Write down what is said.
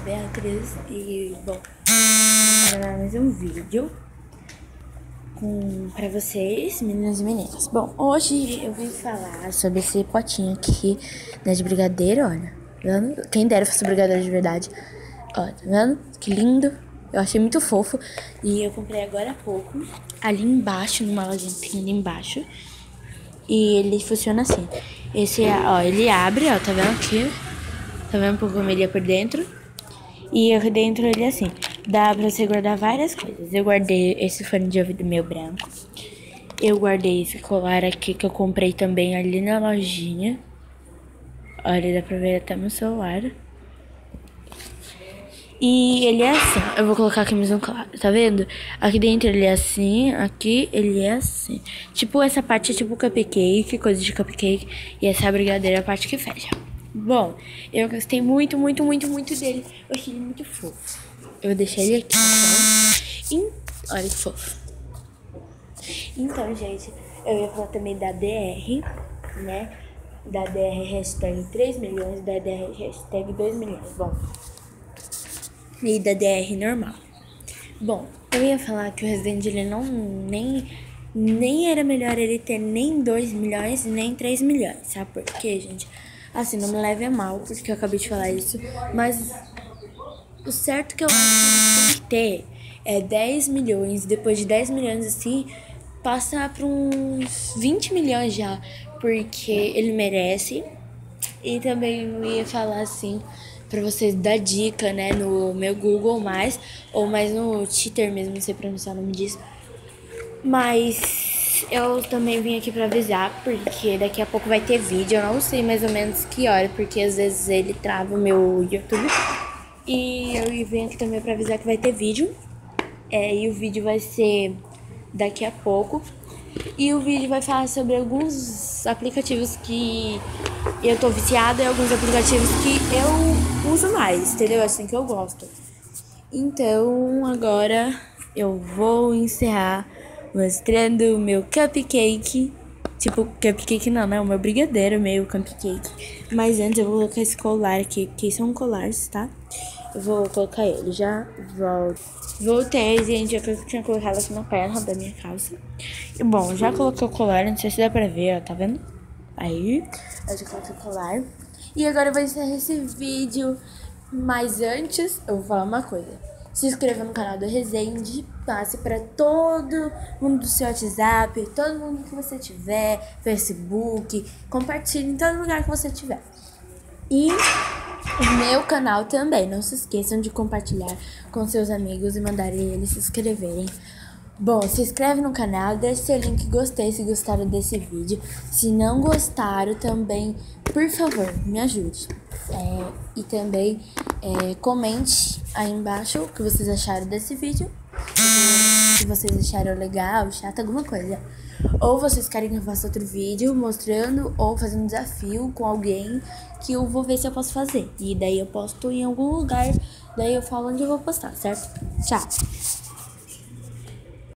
Beatriz e, bom, vou gravar mais um vídeo pra vocês, meninos e meninas. Bom, hoje eu vim falar sobre esse potinho aqui, né, de brigadeiro, olha. Tá vendo? Quem dera fosse brigadeiro de verdade. Ó, tá vendo? Que lindo. Eu achei muito fofo. E eu comprei agora há pouco, ali embaixo, numa lojinha que tem ali embaixo. E ele funciona assim. Esse, ó, ele abre, ó, tá vendo aqui? Tá vendo como ele é por dentro? E aqui dentro ele é assim. Dá pra você guardar várias coisas. Eu guardei esse fone de ouvido meu branco. Eu guardei esse colar aqui que eu comprei também ali na lojinha. Olha, dá pra ver até meu celular. E ele é assim. Eu vou colocar aqui mais um colar, tá vendo? Aqui dentro ele é assim, aqui ele é assim. Tipo, essa parte é tipo cupcake, coisa de cupcake. E essa brigadeira é a parte que fecha. Bom, eu gostei muito dele. Eu achei ele muito fofo. Eu vou deixar ele aqui, então. Olha que fofo. Então, gente, eu ia falar também da DR, né? Da DR hashtag 3 milhões, da DR hashtag 2 milhões. Bom, e da DR normal. Bom, eu ia falar que o Resident ele não nem era melhor ele ter nem 2 milhões nem 3 milhões. Sabe por quê, gente? Assim, não me leve a mal, porque eu acabei de falar isso, mas o certo que eu acho que tem que ter é 10 milhões. Depois de 10 milhões, assim, passar para uns 20 milhões já, porque ele merece. E também eu ia falar assim pra vocês dar dica, né, no meu Google+, ou mais no Twitter mesmo, não sei pronunciar o nome disso. Mas eu também vim aqui pra avisar, porque daqui a pouco vai ter vídeo. Eu não sei mais ou menos que hora, porque às vezes ele trava o meu YouTube. E eu vim aqui também pra avisar que vai ter vídeo. E o vídeo vai ser daqui a pouco. E o vídeo vai falar sobre alguns aplicativos que eu tô viciada e alguns aplicativos que eu uso mais, entendeu? Assim que eu gosto. Então, agora eu vou encerrar mostrando o meu cupcake. Tipo, cupcake não, né? O meu brigadeiro, meio cupcake. Mas antes eu vou colocar esse colar aqui, porque são colares, tá? Eu vou colocar ele, já volto. Voltei, gente, eu tinha colocado aqui na perna da minha calça. E, bom, já coloquei o colar, não sei se dá pra ver, ó, tá vendo? Aí, eu já coloquei o colar. E agora eu vou encerrar esse vídeo. Mas antes, eu vou falar uma coisa. Se inscreva no canal do Resende, passe para todo mundo do seu WhatsApp, todo mundo que você tiver, Facebook, compartilhe em todo lugar que você tiver. E o meu canal também, não se esqueçam de compartilhar com seus amigos e mandarem eles se inscreverem. Bom, se inscreve no canal, deixe seu link gostei se gostaram desse vídeo. Se não gostaram também, por favor, me ajude. E também comente aí embaixo o que vocês acharam desse vídeo. Se vocês acharam legal, chato, alguma coisa. Ou vocês querem que eu faça outro vídeo mostrando ou fazendo um desafio com alguém que eu vou ver se eu posso fazer. E daí eu posto em algum lugar, daí eu falo onde eu vou postar, certo? Tchau!